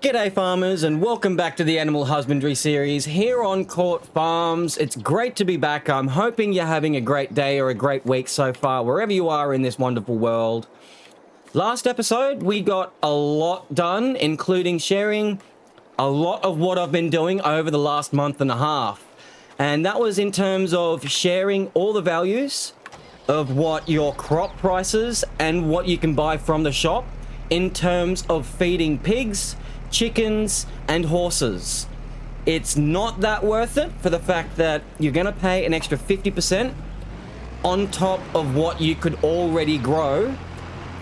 G'day farmers and welcome back to the Animal Husbandry series here on Court Farms. It's great to be back. I'm hoping you're having a great day or a great week so far, wherever you are in this wonderful world. Last episode, we got a lot done, including sharing a lot of what I've been doing over the last month and a half. And that was in terms of sharing all the values of what your crop prices and what you can buy from the shop in terms of feeding pigs, chickens and horses. It's not that worth it for the fact that you're going to pay an extra 50% on top of what you could already grow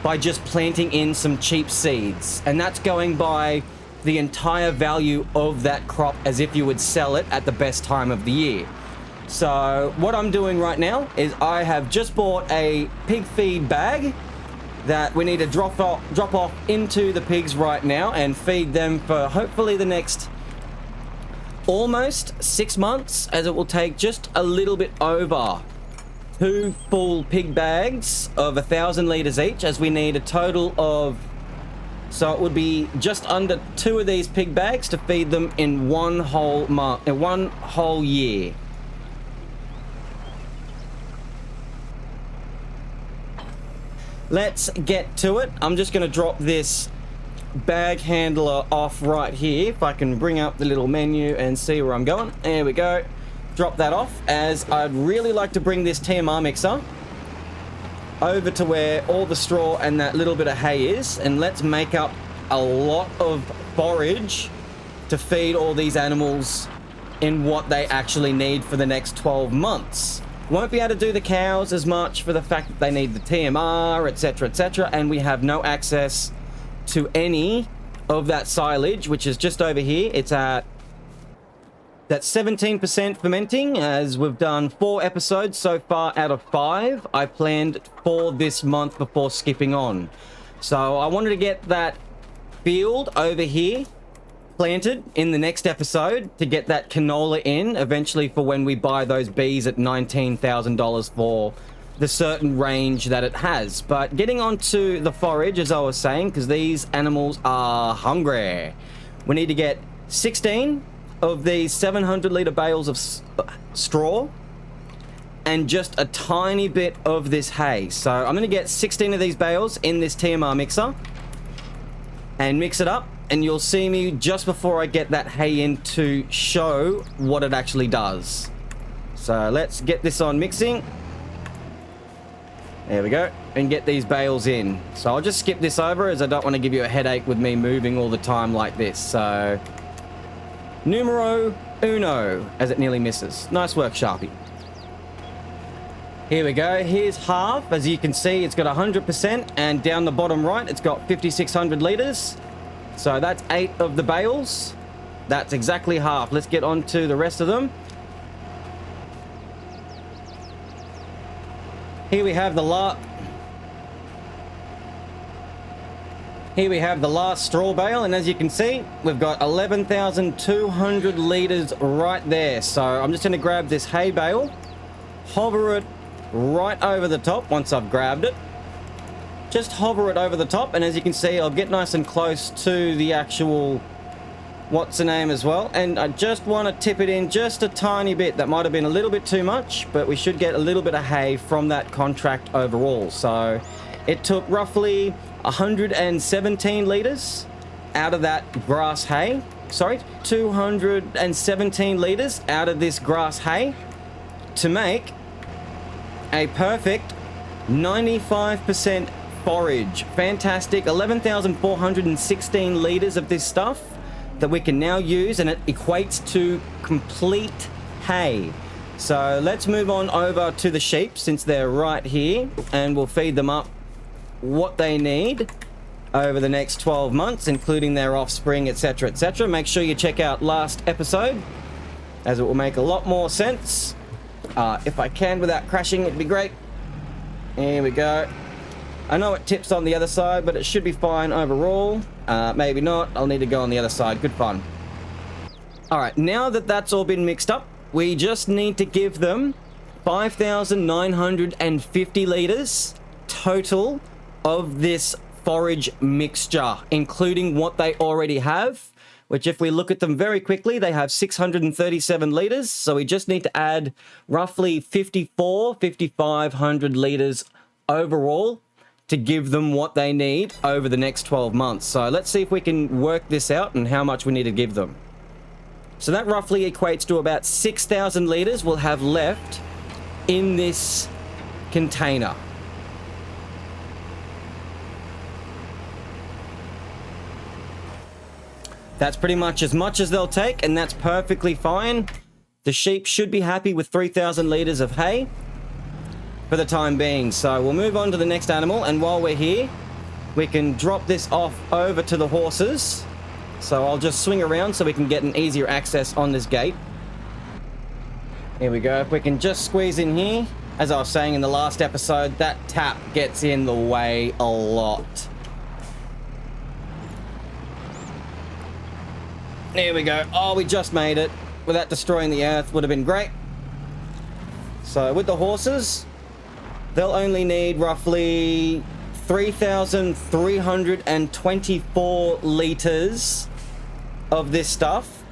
by just planting in some cheap seeds, and that's going by the entire value of that crop as if you would sell it at the best time of the year. So what I'm doing right now is I have just bought a pig feed bag that we need to drop off into the pigs right now and feed them for hopefully the next almost 6 months, as it will take just a little bit over 2 full pig bags of 1,000 litres each, as we need a total of, so it would be just under 2 of these pig bags to feed them in one whole month, in one whole year. Let's get to it. I'm just going to drop this bag handler off right here. If I can bring up the little menu and see where I'm going. There we go. Drop that off, as I'd really like to bring this TMR mixer over to where all the straw and that little bit of hay is, and let's make up a lot of forage to feed all these animals in what they actually need for the next 12 months. Won't be able to do the cows as much for the fact that they need the TMR, etc., and we have no access to any of that silage, which is just over here. It's at that 17% fermenting, as we've done 4 episodes so far out of 5 I planned for this month before skipping on. So I wanted to get that field over here planted in the next episode to get that canola in eventually for when we buy those bees at $19,000 for the certain range that it has. But getting on to the forage, as I was saying, because these animals are hungry. We need to get 16 of these 700 litre bales of straw and just a tiny bit of this hay. So I'm going to get 16 of these bales in this TMR mixer and mix it up, and you'll see me just before I get that hay in to show what it actually does. So let's get this on mixing. There we go, and get these bales in. So I'll just skip this over, as I don't want to give you a headache with me moving all the time like this. So numero uno, as it nearly misses. Nice work, Sharpie. Here we go. Here's half. As you can see, it's got 100%, and down the bottom right, it's got 5,600 litres. So that's 8 of the bales. That's exactly half. Let's get on to the rest of them. Here we have the last straw bale, and as you can see, we've got 11,200 litres right there. So I'm just going to grab this hay bale, hover it right over the top once I've grabbed it. Just hover it over the top, and as you can see, I'll get nice and close to the actual what's the name as well, and I just want to tip it in just a tiny bit. That might have been a little bit too much, but we should get a little bit of hay from that contract overall. So it took roughly 117 litres out of that grass hay. Sorry, 217 litres out of this grass hay to make a perfect 95% forage. Fantastic. 11,416 litres of this stuff that we can now use, and it equates to complete hay. So let's move on over to the sheep, since they're right here, and we'll feed them up what they need over the next 12 months, including their offspring, etc., etc. Make sure you check out last episode, as it will make a lot more sense. If I can without crashing, it'd be great. Here we go. I know it tips on the other side, but it should be fine overall. Maybe not. I'll need to go on the other side. Good fun. Alright, now that that's all been mixed up, we just need to give them 5,950 litres total of this forage mixture, including what they already have, which if we look at them very quickly, they have 637 litres. So we just need to add roughly 5,500 litres overall to give them what they need over the next 12 months. So let's see if we can work this out and how much we need to give them. So that roughly equates to about 6,000 litres we'll have left in this container. That's pretty much as they'll take, and that's perfectly fine. The sheep should be happy with 3,000 litres of hay for the time being. So we'll move on to the next animal, and while we're here, we can drop this off over to the horses. So I'll just swing around so we can get an easier access on this gate. Here we go. If we can just squeeze in here. As I was saying in the last episode, that tap gets in the way a lot. There we go. Oh, we just made it. Without destroying the earth would have been great. So with the horses, they'll only need roughly 3,324 litres of this stuff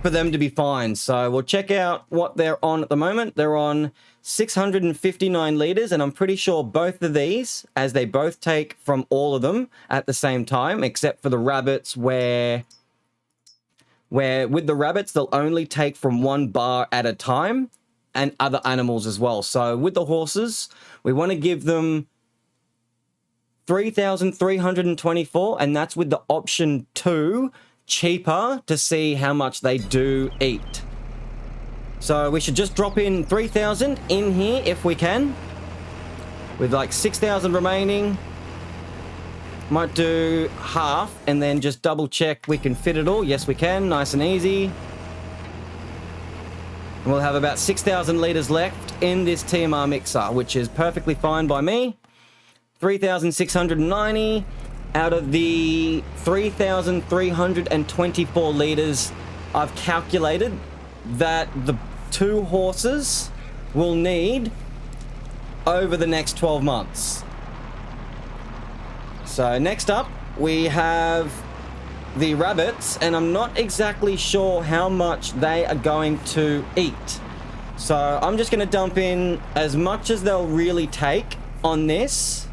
for them to be fine. So we'll check out what they're on at the moment. They're on 659 litres, and I'm pretty sure both of these, as they both take from all of them at the same time, except for the rabbits, where with the rabbits, they'll only take from one bar at a time, and other animals as well. So with the horses, we want to give them 3,324, and that's with the option 2, cheaper, to see how much they do eat. So we should just drop in 3,000 in here if we can, with like 6,000 remaining. Might do half and then just double check we can fit it all. Yes, we can. Nice and easy. And we'll have about 6,000 litres left in this TMR mixer, which is perfectly fine by me. 3,690 out of the 3,324 litres I've calculated that the 2 horses will need over the next 12 months. So next up, we have the rabbits, and I'm not exactly sure how much they are going to eat. So I'm just going to dump in as much as they'll really take on this.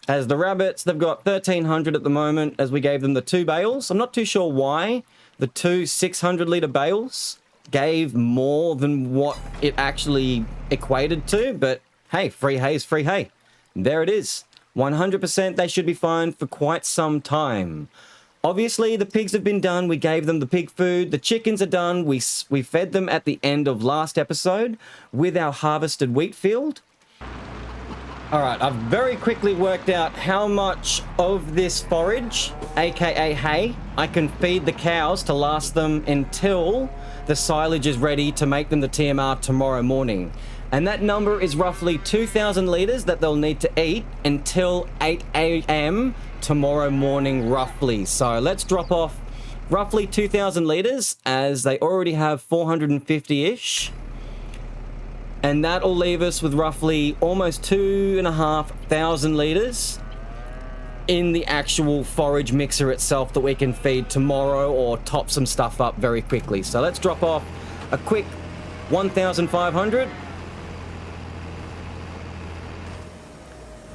As the rabbits, they've got 1,300 at the moment, as we gave them the 2 bales. I'm not too sure why the 2 600-litre bales gave more than what it actually equated to, but hey, free hay is free hay. There it is. 100% they should be fine for quite some time. Obviously, the pigs have been done. We gave them the pig food. The chickens are done. We fed them at the end of last episode with our harvested wheat field. All right, I've very quickly worked out how much of this forage, aka hay, I can feed the cows to last them until the silage is ready to make them the TMR tomorrow morning. And that number is roughly 2,000 litres that they'll need to eat until 8 a.m. tomorrow morning, roughly. So let's drop off roughly 2,000 litres, as they already have 450-ish. And that'll leave us with roughly almost 2,500 litres in the actual forage mixer itself that we can feed tomorrow or top some stuff up very quickly. So let's drop off a quick 1,500.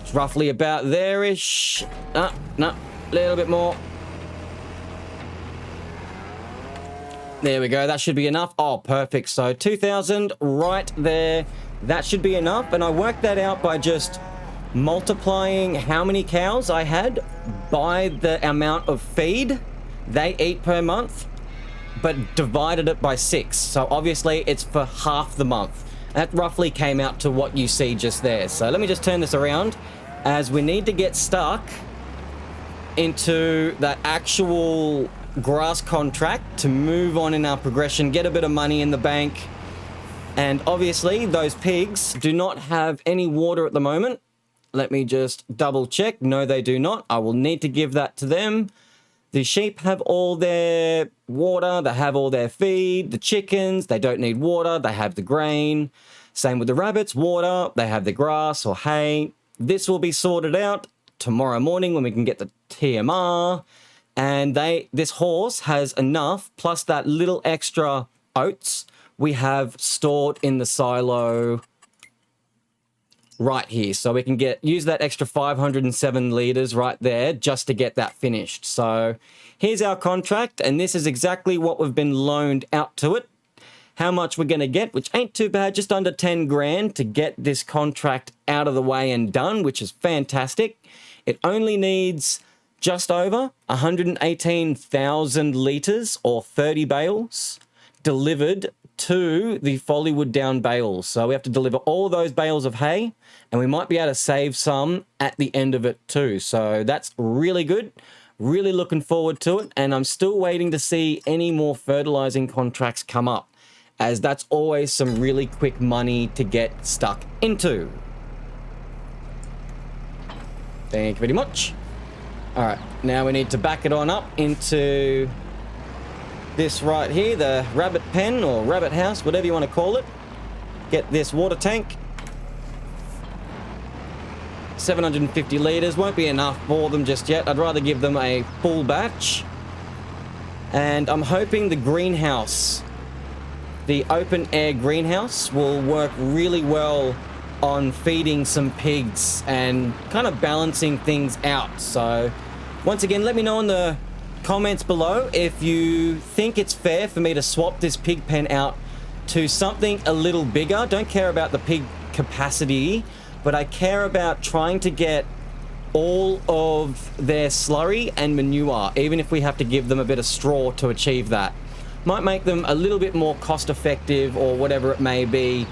It's roughly about there-ish. No, a little bit more. There we go. That should be enough. Oh, perfect. So 2,000 right there. That should be enough. And I worked that out by just multiplying how many cows I had by the amount of feed they eat per month, but divided it by 6. So obviously it's for half the month. That roughly came out to what you see just there. So let me just turn this around, as we need to get stuck into that actual grass contract to move on in our progression, get a bit of money in the bank. And obviously those pigs do not have any water at the moment. Let me just double check. No, they do not. I will need to give that to them. The sheep have all their water. They have all their feed. The chickens, they don't need water. They have the grain. Same with the rabbits, water. They have the grass or hay. this will be sorted out tomorrow morning when we can get the TMR. And this horse has enough, plus that little extra oats we have stored in the silo right here. So we can use that extra 507 litres right there just to get that finished. So here's our contract, and this is exactly what we've been loaned out to it. How much we're going to get, which ain't too bad, just under 10 grand to get this contract out of the way and done, which is fantastic. It only needs just over 118,000 litres or 30 bales delivered to the Follywood Down bales. So we have to deliver all those bales of hay, and we might be able to save some at the end of it too. So that's really good. Really looking forward to it, and I'm still waiting to see any more fertilizing contracts come up, as that's always some really quick money to get stuck into. Thank you very much. All right, now we need to back it on up into this right here, the rabbit pen or rabbit house, whatever you want to call it. Get this water tank. 750 litres, won't be enough for them just yet. I'd rather give them a full batch. And I'm hoping the greenhouse, the open air greenhouse, will work really well on feeding some pigs and kind of balancing things out. So once again, let me know in the comments below if you think it's fair for me to swap this pig pen out to something a little bigger. Don't care about the pig capacity, but I care about trying to get all of their slurry and manure, even if we have to give them a bit of straw to achieve that. Might make them a little bit more cost effective or whatever it may be.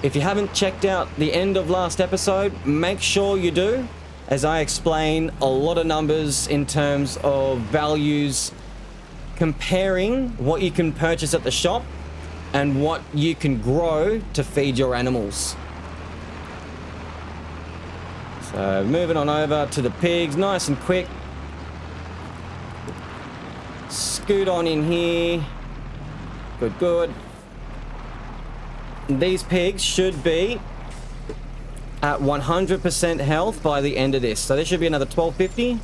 If you haven't checked out the end of last episode, make sure you do, as I explain a lot of numbers in terms of values, comparing what you can purchase at the shop and what you can grow to feed your animals. So moving on over to the pigs, nice and quick. Scoot on in here. Good, good. These pigs should be at 100% health by the end of this. So there should be another 1250.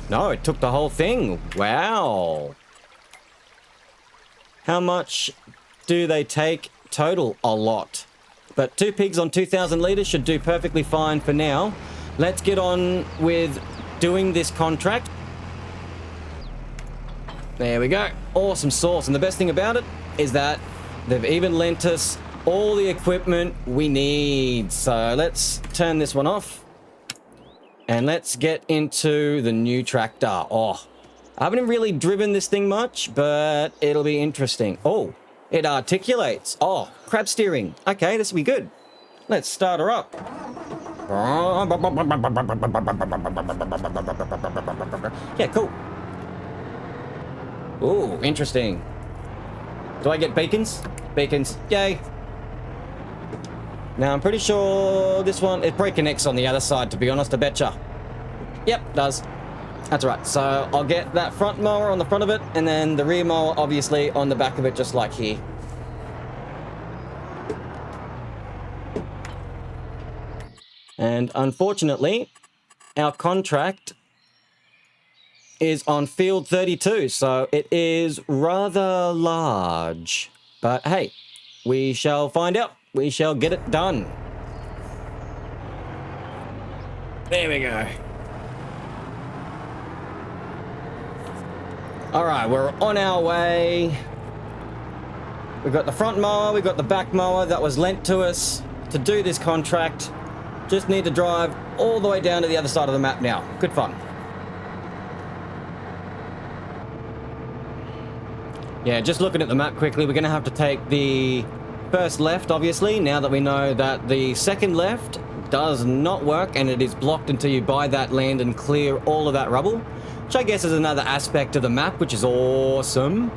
No, it took the whole thing. Wow. How much do they take total? A lot. But 2 pigs on 2,000 litres should do perfectly fine for now. Let's get on with doing this contract. There we go. Awesome sauce. And the best thing about it is that they've even lent us all the equipment we need. So let's turn this one off. And let's get into the new tractor. Oh, I haven't really driven this thing much, but it'll be interesting. Oh, it articulates. Oh, crab steering. Okay, this will be good. Let's start her up. Yeah, cool. Ooh, interesting. Do I get beacons? Beacons. Yay. Now, I'm pretty sure this one, it probably connects on the other side, to be honest, I betcha. Yep, does. That's right. So I'll get that front mower on the front of it, and then the rear mower, obviously, on the back of it, just like here. And unfortunately, our contract is on field 32, so it is rather large. But hey, we shall find out. We shall get it done. There we go. All right, we're on our way. We've got the front mower, we've got the back mower that was lent to us to do this contract. Just need to drive all the way down to the other side of the map now. Good fun. Yeah, just looking at the map quickly, we're going to have to take the first left, obviously, now that we know that the second left does not work and it is blocked until you buy that land and clear all of that rubble, which I guess is another aspect of the map, which is awesome.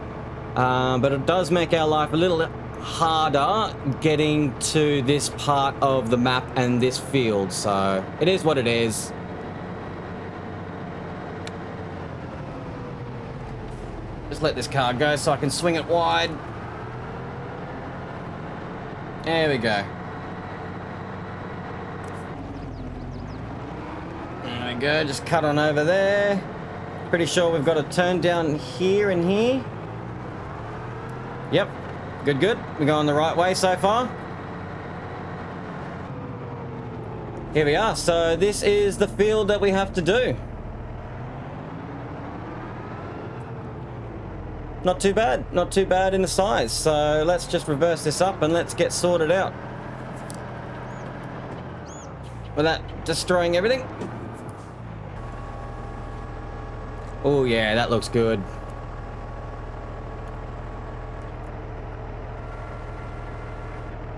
But it does make our life a little harder getting to this part of the map and this field, so it is what it is. Just let this car go so I can swing it wide. There we go. There we go, just cut on over there. Pretty sure we've got to turn down here and here. Yep, good, good. We're going the right way so far. Here we are. So this is the field that we have to do. Not too bad. Not too bad in the size. So let's just reverse this up and let's get sorted out. Without destroying everything. Oh yeah, that looks good.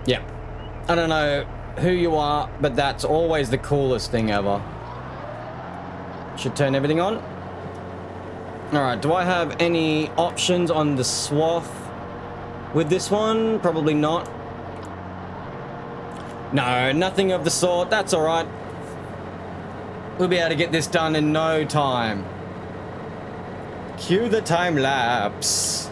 Yeah. I don't know who you are, but that's always the coolest thing ever. Should turn everything on. Alright, do I have any options on the swath with this one? Probably not. No, nothing of the sort. That's alright. We'll be able to get this done in no time. Cue the time lapse.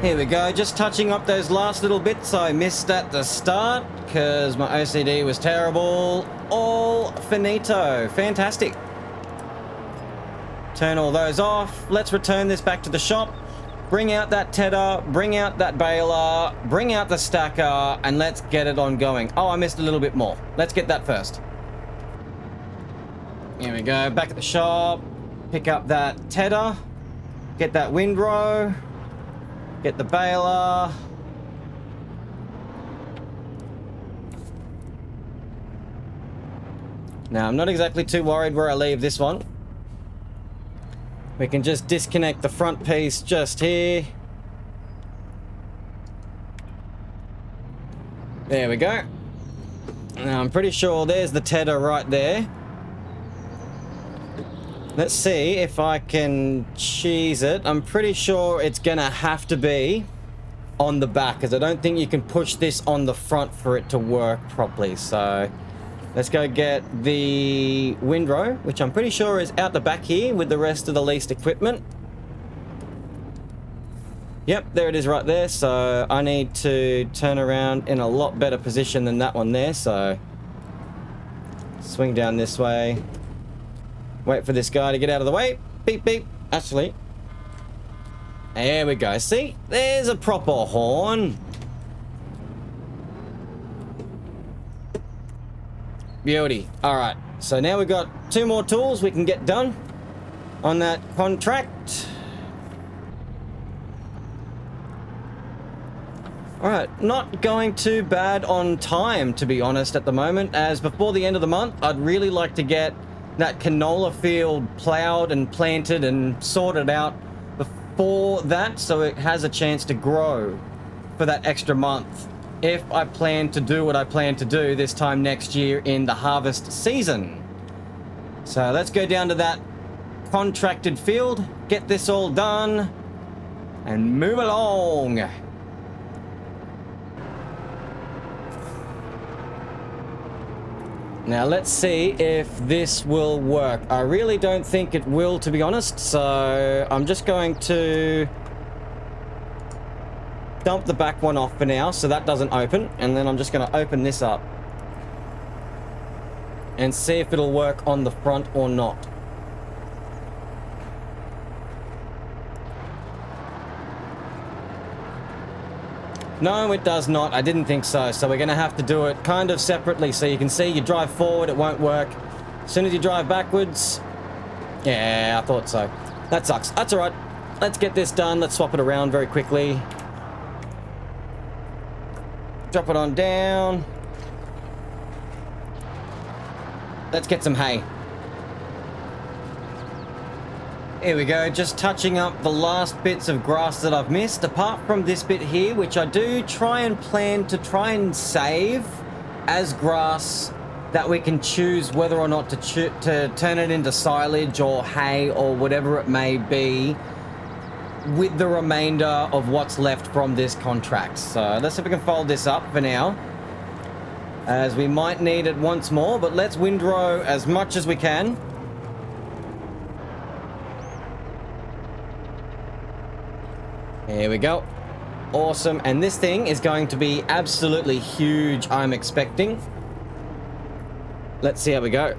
Here we go, just touching up those last little bits I missed at the start because my OCD was terrible. All finito. Fantastic. Turn all those off. Let's return this back to the shop. Bring out that tedder, bring out that baler, bring out the stacker, and let's get it on going. Oh, I missed a little bit more. Let's get that first. Here we go, back at the shop. Pick up that tedder. Get that windrow. Get the baler. Now, I'm not exactly too worried where I leave this one. We can just disconnect the front piece just here. There we go. Now, I'm pretty sure there's the tedder right there. Let's see if I can cheese it. I'm pretty sure it's gonna have to be on the back because I don't think you can push this on the front for it to work properly. So let's go get the windrow, which I'm pretty sure is out the back here with the rest of the leased equipment. Yep, there it is right there. So I need to turn around in a lot better position than that one there. So swing down this way. Wait for this guy to get out of the way. Beep, beep. Actually, there we go. See? There's a proper horn. Beauty. Alright, so now we've got 2 more tools we can get done on that contract. Alright, not going too bad on time, to be honest, at the moment, as before the end of the month, I'd really like to get that canola field plowed and planted and sorted out before that, so it has a chance to grow for that extra month if I plan to do what I plan to do this time next year in the harvest season. So let's go down to that contracted field, get this all done, and move along. Now let's see if this will work. I really don't think it will, to be honest. So I'm just going to dump the back one off for now so that doesn't open. And then I'm just going to open this up and see if it'll work on the front or not. No, it does not. I didn't think so. So we're going to have to do it kind of separately. So you can see you drive forward, it won't work. As soon as you drive backwards... Yeah, I thought so. That sucks. That's all right. Let's get this done. Let's swap it around very quickly. Drop it on down. Let's get some hay. Here we go, just touching up the last bits of grass that I've missed, apart from this bit here, which I do try and plan to try and save as grass that we can choose whether or not to turn it into silage or hay or whatever it may be with the remainder of what's left from this contract. So let's see if we can fold this up for now, as we might need it once more, but let's windrow as much as we can. Here we go. Awesome. And this thing is going to be absolutely huge, I'm expecting. Let's see how we go.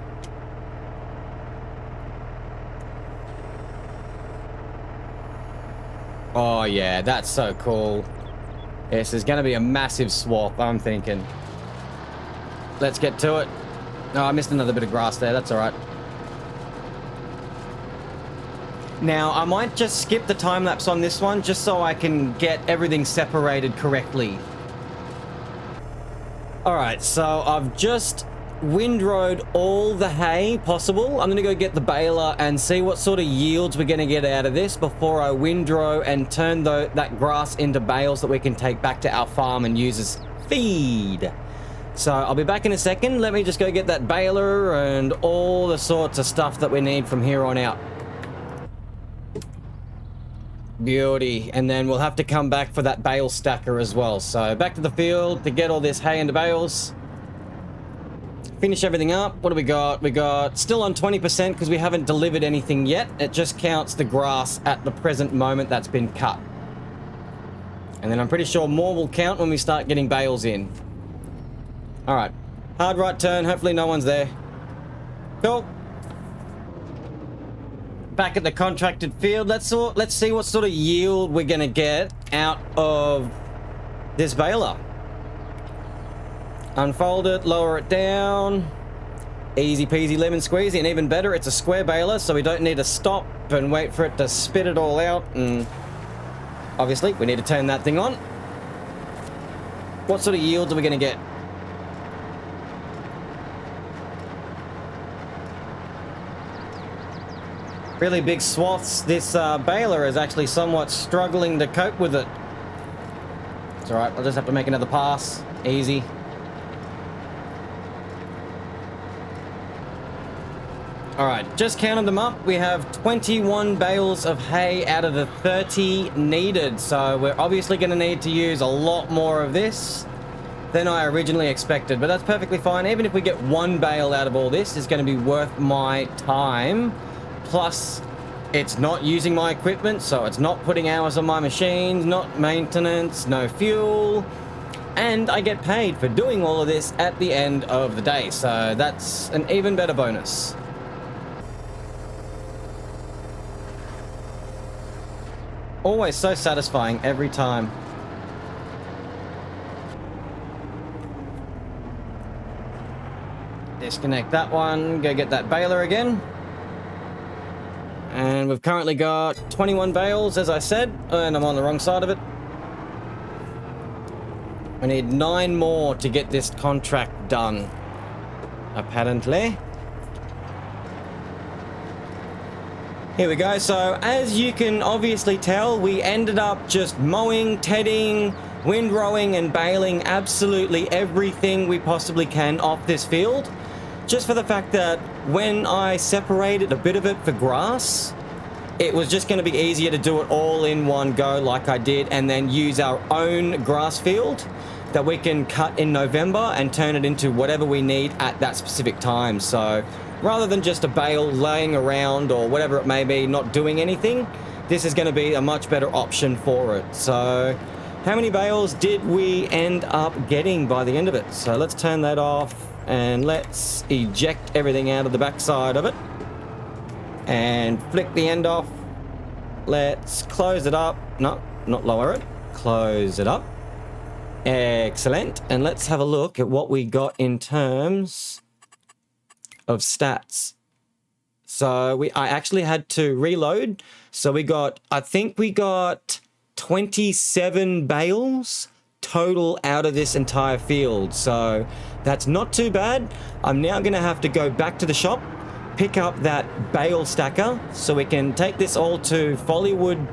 Oh, yeah, that's so cool. This is going to be a massive swath, I'm thinking. Let's get to it. Oh, I missed another bit of grass there. That's all right. Now, I might just skip the time lapse on this one just so I can get everything separated correctly. Alright, so I've just windrowed all the hay possible. I'm going to go get the baler and see what sort of yields we're going to get out of this before I windrow and turn that grass into bales that we can take back to our farm and use as feed. So I'll be back in a second. Let me just go get that baler and all the sorts of stuff that we need from here on out. Beauty. And then we'll have to come back for that bale stacker as well. So back to the field to get all this hay into bales. Finish everything up. What do we got? We got still on 20% because we haven't delivered anything yet. It just counts the grass at the present moment that's been cut. And then I'm pretty sure more will count when we start getting bales in. Alright. Hard right turn. Hopefully no one's there. Cool. Back at the contracted field. Let's see what sort of yield we're gonna get out of this baler. Unfold it, lower it down. Easy peasy lemon squeezy, and even better, it's a square baler, so we don't need to stop and wait for it to spit it all out. And obviously, we need to turn that thing on. What sort of yields are we gonna get? Really big swaths. This baler is actually somewhat struggling to cope with it. It's alright, I'll just have to make another pass. Easy. Alright, just counted them up. We have 21 bales of hay out of the 30 needed. So we're obviously going to need to use a lot more of this than I originally expected. But that's perfectly fine. Even if we get one bale out of all this, it's going to be worth my time. Plus, it's not using my equipment, so it's not putting hours on my machines, not maintenance, no fuel. And I get paid for doing all of this at the end of the day. So that's an even better bonus. Always so satisfying every time. Disconnect that one, go get that baler again. And we've currently got 21 bales, as I said, and I'm on the wrong side of it. We need 9 more to get this contract done, apparently. Here we go. So, as you can obviously tell, we ended up just mowing, tedding, windrowing, and baling absolutely everything we possibly can off this field. Just for the fact that when I separated a bit of it for grass, it was just going to be easier to do it all in one go like I did and then use our own grass field that we can cut in November and turn it into whatever we need at that specific time. So rather than just a bale laying around or whatever it may be, not doing anything, this is going to be a much better option for it. So how many bales did we end up getting by the end of it? So let's turn that off and let's eject everything out of the backside of it and flick the end off. Let's close it up. No, not lower it. Close it up. Excellent. And let's have a look at what we got in terms of stats. So I actually had to reload. So I think we got 27 bales total out of this entire field. So that's not too bad. I'm now going to have to go back to the shop, pick up that bale stacker so we can take this all to Follywood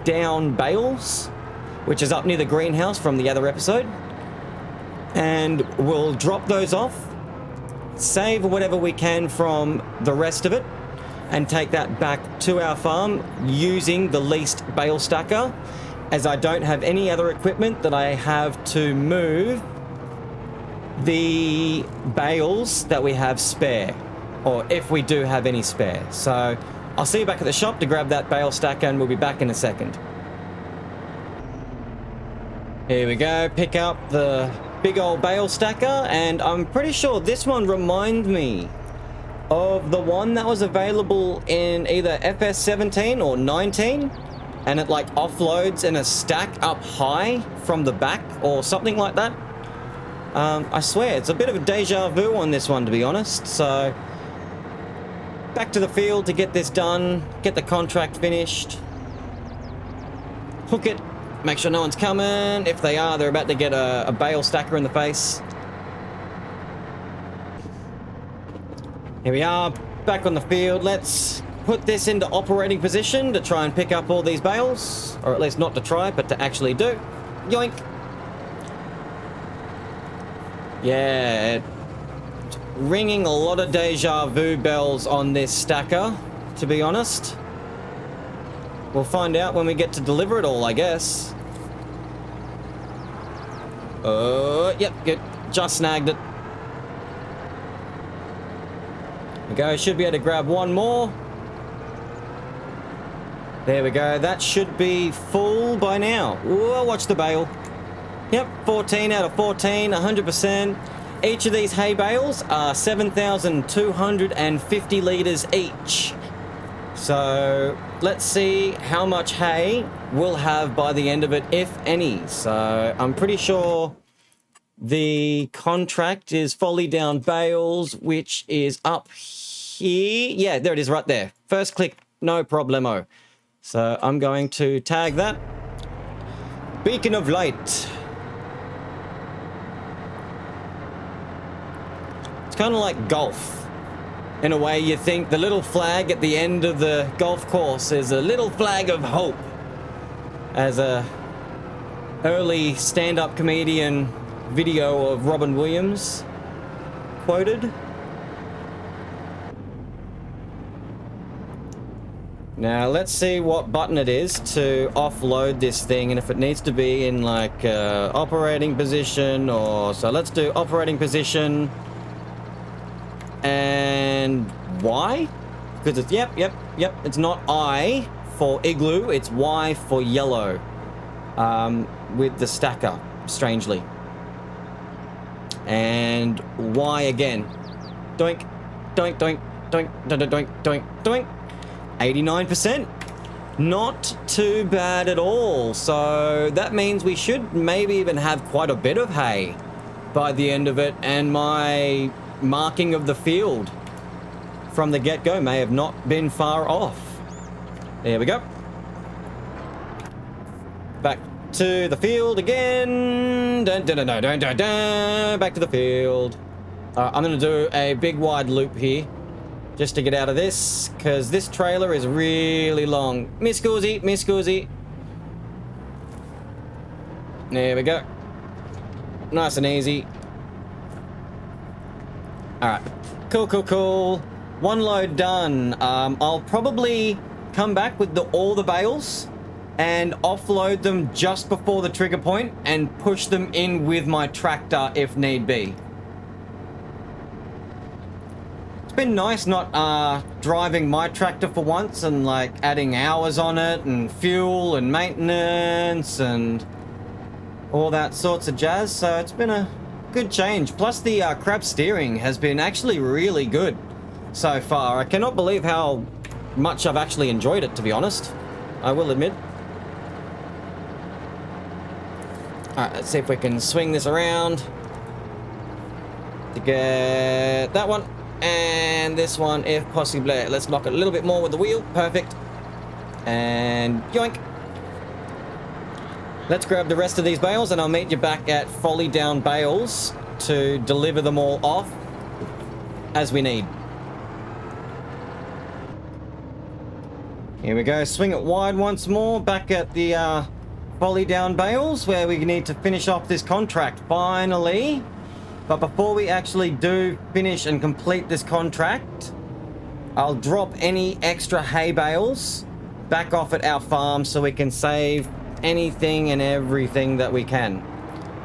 Down Bales, which is up near the greenhouse from the other episode, and we'll drop those off, save whatever we can from the rest of it, and take that back to our farm using the leased bale stacker, as I don't have any other equipment that I have to move the bales that we have spare, or if we do have any spare. So I'll see you back at the shop to grab that bale stacker, and we'll be back in a second. Here we go, pick up the big old bale stacker, and I'm pretty sure this one reminds me of the one that was available in either FS17 or 19, and it like offloads in a stack up high from the back or something like that. I swear, it's a bit of a deja vu on this one, to be honest. So back to the field to get this done, get the contract finished, hook it, make sure no one's coming. If they are, they're about to get a bale stacker in the face. Here we are, back on the field. Let's put this into operating position to try and pick up all these bales. Or at least not to try, but to actually do. Yoink. Yeah, ringing a lot of deja vu bells on this stacker, to be honest. We'll find out when we get to deliver it all, I guess. Yep, good. Just snagged it. There we go. Should be able to grab one more. There we go. That should be full by now. Ooh, watch the bale. Yep, 14 out of 14, 100%. Each of these hay bales are 7,250 litres each. So let's see how much hay we'll have by the end of it, if any. So I'm pretty sure the contract is Folly Down Bales, which is up here. Yeah, there it is right there. First click, no problemo. So I'm going to tag that. Beacon of Light. It's kind of like golf. In a way, you think the little flag at the end of the golf course is a little flag of hope. As a early stand-up comedian video of Robin Williams quoted. Now, let's see what button it is to offload this thing, and if it needs to be in like operating position or... So let's do operating position. And Y? Because it's, yep, it's not I for igloo, it's Y for yellow. With the stacker, strangely. And Y again. Doink, doink, doink, doink, doink, doink, doink, doink. 89%. Not too bad at all. So that means we should maybe even have quite a bit of hay by the end of it, and my marking of the field from the get-go may have not been far off. There we go. Back to the field again. Dun, dun, dun, dun, dun, dun, dun. Back to the field. I'm going to do a big wide loop here just to get out of this, because this trailer is really long. Miss Gauzy, Miss Gauzy. There we go. Nice and easy. Alright, cool. One load done. I'll probably come back with all the bales and offload them just before the trigger point and push them in with my tractor if need be. It's been nice not driving my tractor for once and like adding hours on it and fuel and maintenance and all that sorts of jazz. So it's been a good change. Plus the crab steering has been actually really good so far. I cannot believe how much I've actually enjoyed it, to be honest. I will admit. Alright, let's see if we can swing this around to get that one. And this one, if possible. Let's lock it a little bit more with the wheel. Perfect. And yoink. Let's grab the rest of these bales and I'll meet you back at Folly Down Bales to deliver them all off as we need. Here we go. Swing it wide once more. Back at the Folly Down Bales where we need to finish off this contract finally. But before we actually do finish and complete this contract, I'll drop any extra hay bales back off at our farm so we can save anything and everything that we can.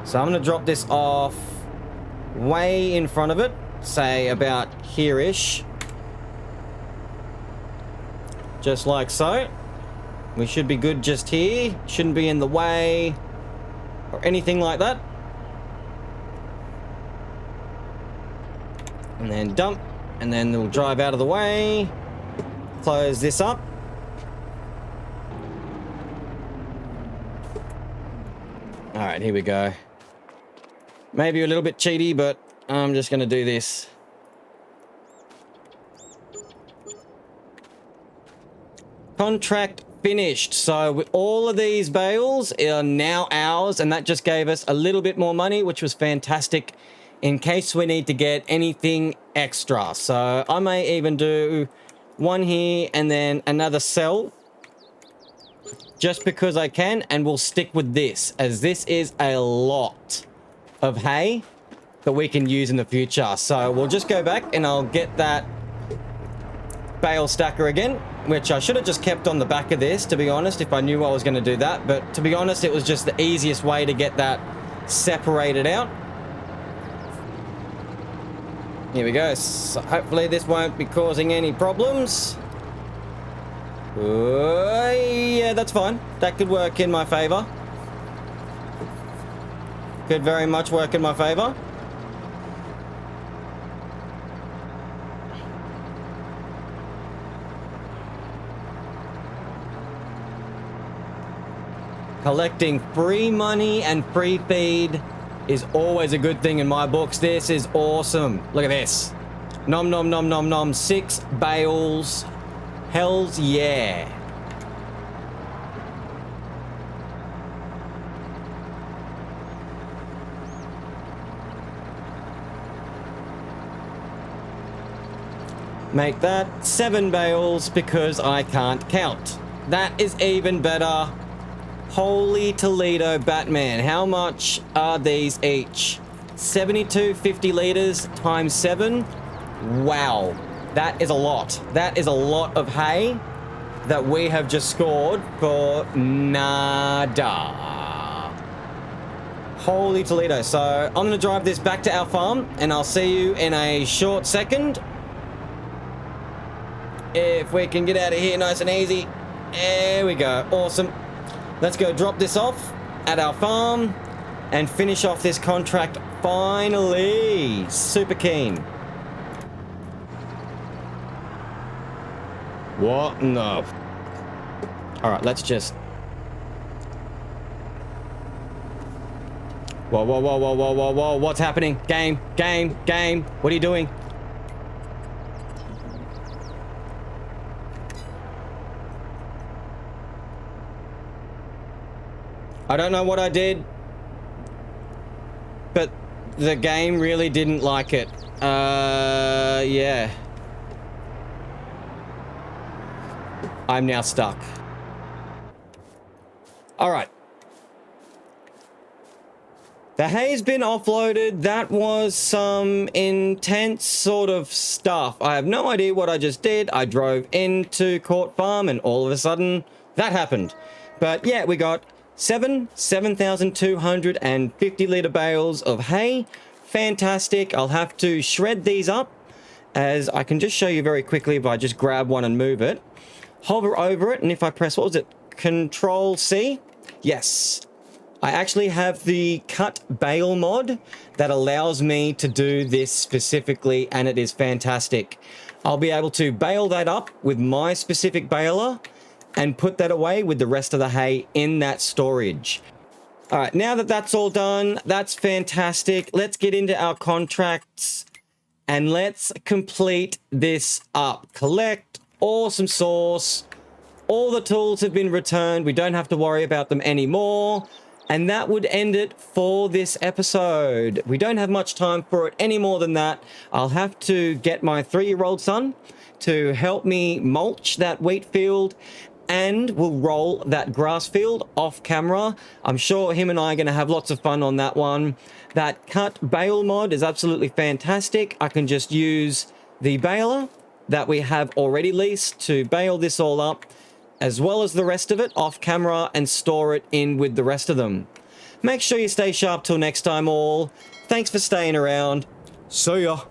So I'm going to drop this off way in front of it, say about here-ish. Just like so. We should be good just here. Shouldn't be in the way or anything like that. And then dump, and then we'll drive out of the way, close this up. All right, here we go. Maybe a little bit cheaty, but I'm just going to do this. Contract finished. So all of these bales are now ours, and that just gave us a little bit more money, which was fantastic in case we need to get anything extra. So I may even do one here and then another cell just because I can, and we'll stick with this as this is a lot of hay that we can use in the future. So we'll just go back and I'll get that bale stacker again, which I should have just kept on the back of this, to be honest, if I knew I was going to do that. But to be honest, it was just the easiest way to get that separated out. Here we go. So hopefully this won't be causing any problems. Yeah, that's fine. That could work in my favor. Could very much work in my favor. Collecting free money and free feed is always a good thing in my books. This is awesome. Look at this. Nom nom nom nom nom. 6 bales. Hells yeah. Make that 7 bales because I can't count. That is even better. Holy Toledo Batman. How much are these each? 72 50 liters times 7. Wow. That is a lot. That is a lot of hay that we have just scored for nada. Holy Toledo. So I'm going to drive this back to our farm and I'll see you in a short second. If we can get out of here nice and easy. There we go. Awesome. Let's go drop this off at our farm and finish off this contract finally. Super keen. What? No. All right, let's just... Whoa, whoa, whoa, whoa, whoa, whoa, whoa. What's happening? Game, game, game. What are you doing? I don't know what I did, but the game really didn't like it. Yeah. I'm now stuck. All right. The hay's been offloaded. That was some intense sort of stuff. I have no idea what I just did. I drove into Court Farm and all of a sudden that happened. But yeah, we got 7,250 litre bales of hay. Fantastic. I'll have to shred these up, as I can just show you very quickly if I just grab one and move it. Hover over it, and if I press, what was it? Control C? Yes. I actually have the cut bale mod that allows me to do this specifically, and it is fantastic. I'll be able to bale that up with my specific baler and put that away with the rest of the hay in that storage. All right, now that that's all done, that's fantastic. Let's get into our contracts and let's complete this up. Collect, awesome source. All the tools have been returned. We don't have to worry about them anymore. And that would end it for this episode. We don't have much time for it any more than that. I'll have to get my 3-year-old son to help me mulch that wheat field, and we'll roll that grass field off camera. I'm sure him and I are going to have lots of fun on that one. That cut bale mod is absolutely fantastic. I can just use the baler that we have already leased to bale this all up, as well as the rest of it off camera, and store it in with the rest of them. Make sure you stay sharp till next time all. Thanks for staying around. See ya.